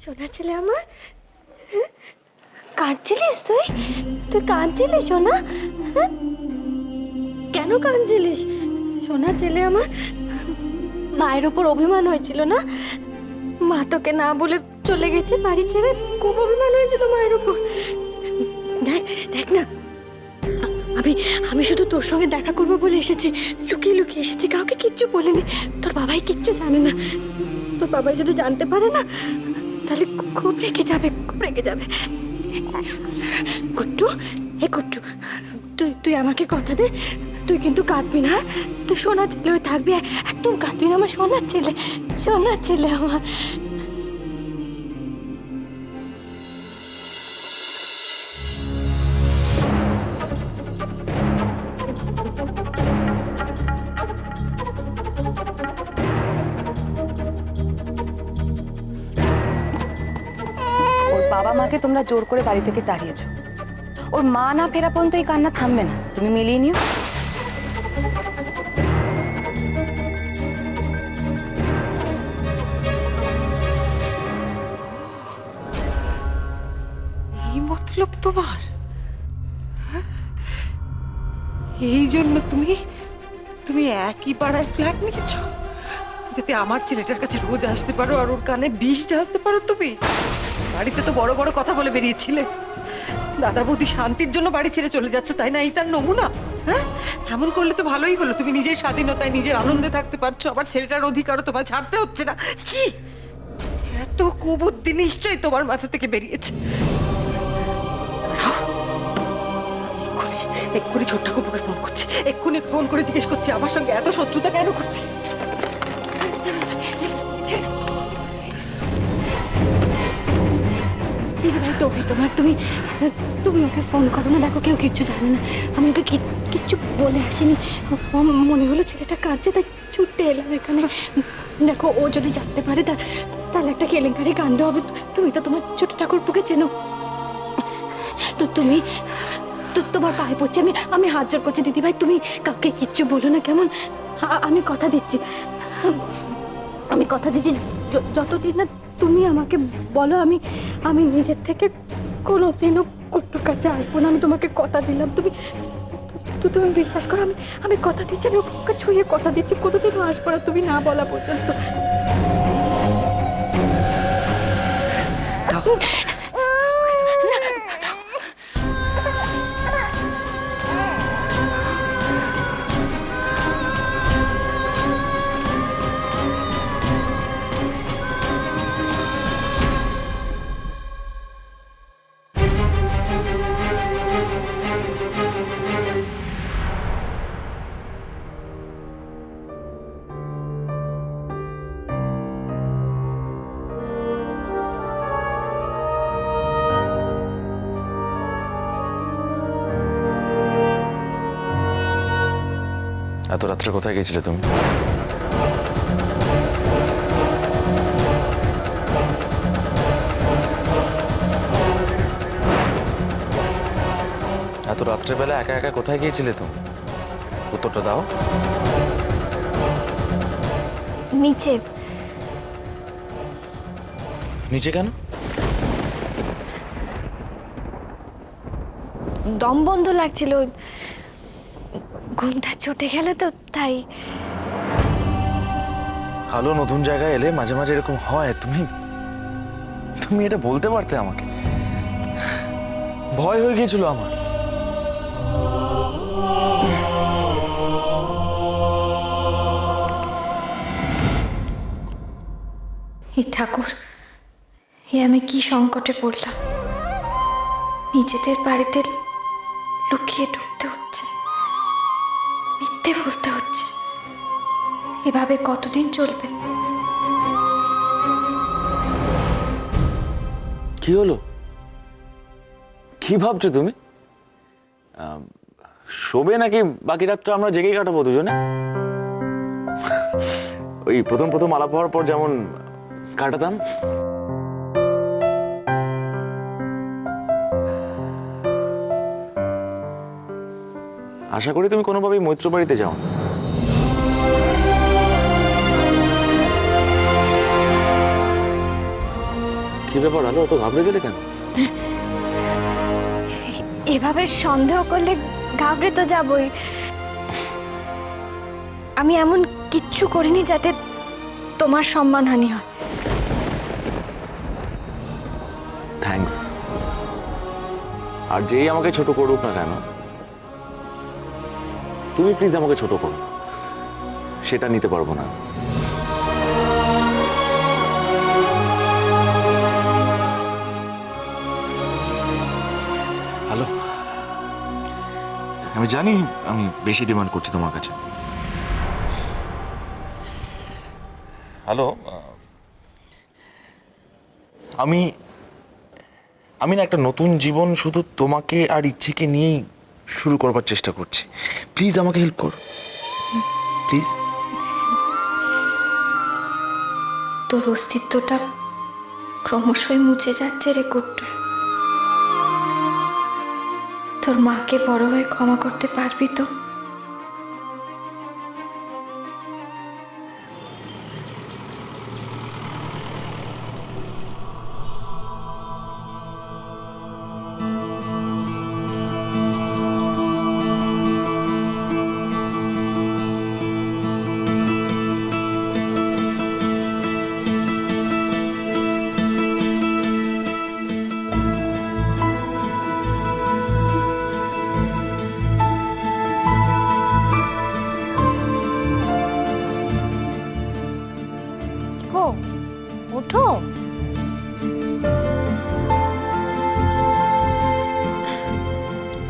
সোনা ছেলে আমার, কাঁদছিলিস তুই? তুই কাঁদছিলিস সোনা? কেন কাঁদছিলিস সোনা ছেলে আমার? মায়ের ওপর অভিমান হয়েছিল না? মা তোকে না বলে চলে গেছে বাড়ি ছেড়ে, খুব অভিমান হয়েছিল মায়ের ওপর। দেখ দেখ না, আমি আমি শুধু তোর সঙ্গে দেখা করবো বলে এসেছি, লুকিয়ে লুকিয়ে এসেছি, কাউকে কিচ্ছু বলিনি। তোর বাবাই কিচ্ছু জানে না। তোর বাবাই যদি জানতে পারে না তাহলে খুব রেগে যাবে, খুব রেগে যাবে। কুট্টু, হে কুট্টু, তুই তুই আমাকে কথা দে, তুই কিন্তু কাঁদবি না। তুই সোনার ছেলে হয়ে থাকবি, একদম কাঁদবি না। আমার সোনার ছেলে, সোনার ছেলে আমার। ওর বাবা মাকে তোমরা জোর করে বাড়ি থেকে তাড়িয়েছো। ওর মা না ফেরা পর্যন্ত এই কান্না থামবে না। তুমি মিলিয়ে নিও। এই মতলব তোমার? হ্যাঁ? এই জন্য তুমি তুমি একই পাড়ায় ফ্ল্যাট নিয়েছ, যাতে আমার ছেলেটার কাছে রোজ আসতে পারো আর ওর কানে বিষ ঢালতে পারো। তুমি বাড়িতে তো বড় বড় কথা বলে বেরিয়েছিলে, দাদা বৌদি শান্তির জন্য বাড়ি ছেড়ে চলে যাচ্ছ, তাই না? এই তার নমুনা? হ্যাঁ, এমন করলে তো ভালোই হলো। তুমি নিজের স্বাধীনতায় নিজের আনন্দে থাকতে পারছো, আবার ছেলেটার অধিকারও তোমায় ছাড়তে হচ্ছে না। কি এত কুবুদ্ধি নিশ্চয়ই তোমার মাথা থেকে বেরিয়েছে। এক্ষুনি ছোট্ট ঠাকুরকে ফোন করছি, এক্ষুনি ফোন করে জিজ্ঞেস করছি আমার সঙ্গে এত শত্রুতা কেন করছি। দিদি ভাই, তবে তোমার, তুমি তুমি ওকে ফোন করো না। দেখো, কেউ কিচ্ছু জানে না। আমি ওকে কিচ্ছু বলে আসিনি। মনে হলো ছেলেটা কাঁদছে, তাই ছুটতে এলাম এখানে। দেখো, ও যদি জানতে পারে তাহলে একটা কেলেঙ্কারি কাণ্ড হবে। তুমি তো তোমার ছোট ঠাকুরপুকে চেনো, তো তুমি তো তোমার পায়ে পড়ছি, আমি হাত জোর করছি। দিদি ভাই, তুমি কাউকে কিচ্ছু বলো না, কেমন? আমি কথা দিচ্ছি, আমি কথা দিচ্ছি, যতদিন না তুমি আমাকে বলো, আমি নিজের থেকে কোনোদিনও কুট্টুর কাছে আসবো না। আমি তোমাকে কথা দিলাম, তুমি তুমি বিশ্বাস করো। আমি কথা দিচ্ছি, আমি ওকে ছুঁয়ে কথা দিচ্ছি, কোনোদিনও আসবো না তুমি না বলা পর্যন্ত। এত রাত্রে কোথায় গেছিলে তুমি? এত রাত্রেবেলা একা একা কোথায় গিয়েছিলে তুমি? উত্তরটা দাও। নিচে। নিচে কেন? দম বন্ধ লাগছিল, ঘুমটা ছুটে গেল তো তাই। ভালো নতুন জায়গায় এলে মাঝে মাঝে এরকম হয়। তুমি তুমি এটা বলতে পারতে আমাকে। ভয় হয়ে গিয়েছিল আমার। হে ঠাকুর, এ আমি কি সংকটে পড়লাম। নিজেদের বাড়িতে লুকিয়ে ঢুকতে হচ্ছে, মিথ্যে বলতে হচ্ছে। এভাবে কতদিন চলবে? কি হলো? কি ভাবছো তুমি? শোবে নাকি বাকি রাতটা আমরা জেগেই কাটাবো দুজনে? ওই প্রথম প্রথম আলাপ হওয়ার পর যেমন কাটাতাম। আশা করি তুমি কোনোভাবেই মৈত্র বাড়িতে যাও না। কি ব্যাপার আলো, অত ঘাবড়ে গেলে কেন? এভাবে সন্দেহ করলে ঘাবড়ে তো যাবই। আমি এমন কিচ্ছু করিনি যাতে তোমার সম্মানহানি হয়। থ্যাঙ্কস। আর যেই আমাকে ছোট করুক না কেন, তুমি প্লিজ আমাকে ছোট করো না, সেটা নিতে পারবো না। হ্যালো, আমি জানি আমি বেশি ডিমান্ড করছি তোমার কাছে। হ্যালো, আমি আমি না একটা নতুন জীবন শুধু তোমাকে আর ইচ্ছেকে নিয়েই শুরু করবার চেষ্টা করছি। প্লিজ আমাকে হেল্প করো, প্লিজ। তোর অস্তিত্বটা ক্রমশই মুছে যাচ্ছে রে কুট্টু। তোর মাকে বড় হয়ে ক্ষমা করতে পারবি তো? ওঠো।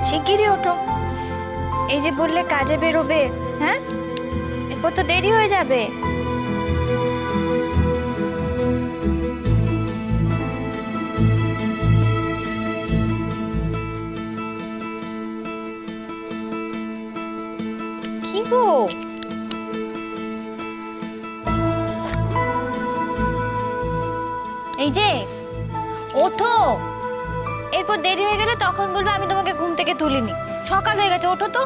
শিগগিরই ওঠো, এই যে বললে কাজে বেরোবে, হ্যাঁ এরপর তো দেরি হয়ে যাবে। কি গো, এই যে ওঠো, এরপর দেরি হয়ে গেলে তখন বলবে আমি তোমাকে ঘুম থেকে তুলিনি। সকাল হয়ে গেছে, ওঠো তো।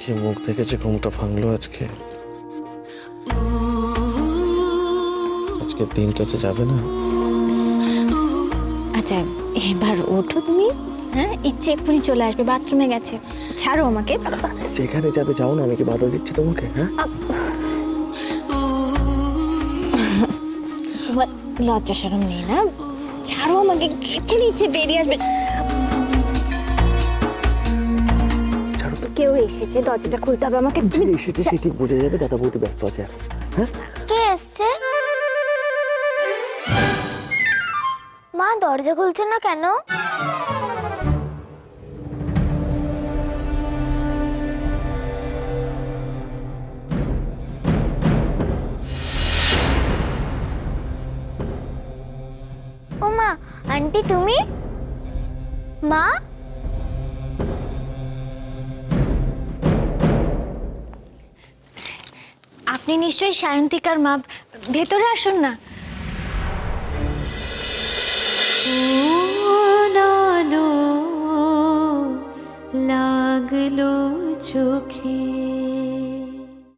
কি মুখ দেখেছে ঘুমটা ভাঙলো আজকে। আজকের দিনটাতে যাবে না। আচ্ছা এবার ওঠো তুমি, হ্যাঁ ইচ্ছে এক্ষুনি চলে আসবে, বাথরুমে গেছে। ছাড়ো আমাকে। যেখানে যাবে যাও না, আমি কি বাধা দিচ্ছি তোমাকে? হ্যাঁ, তোমার লজ্জা শরম নেই না? ছাড়ো আমাকে, এক্ষুনি ইচ্ছে বেরিয়ে আসবে। ছাড়ো তো। কেউ এসেছে, দরজাটা খুলতে হবে আমাকে। তুমি এসেছে সে ঠিক বুঝে যাবে, দাদা বৌদি ব্যস্ত আছে। হ্যাঁ, কে এসছে? মা দরজা খুলছো না কেন? ও মা, আন্টি তুমি? মা, আপনি নিশ্চয়ই সায়ন্তিকার মা, ভেতরে আসুন না। লাগলো চোখে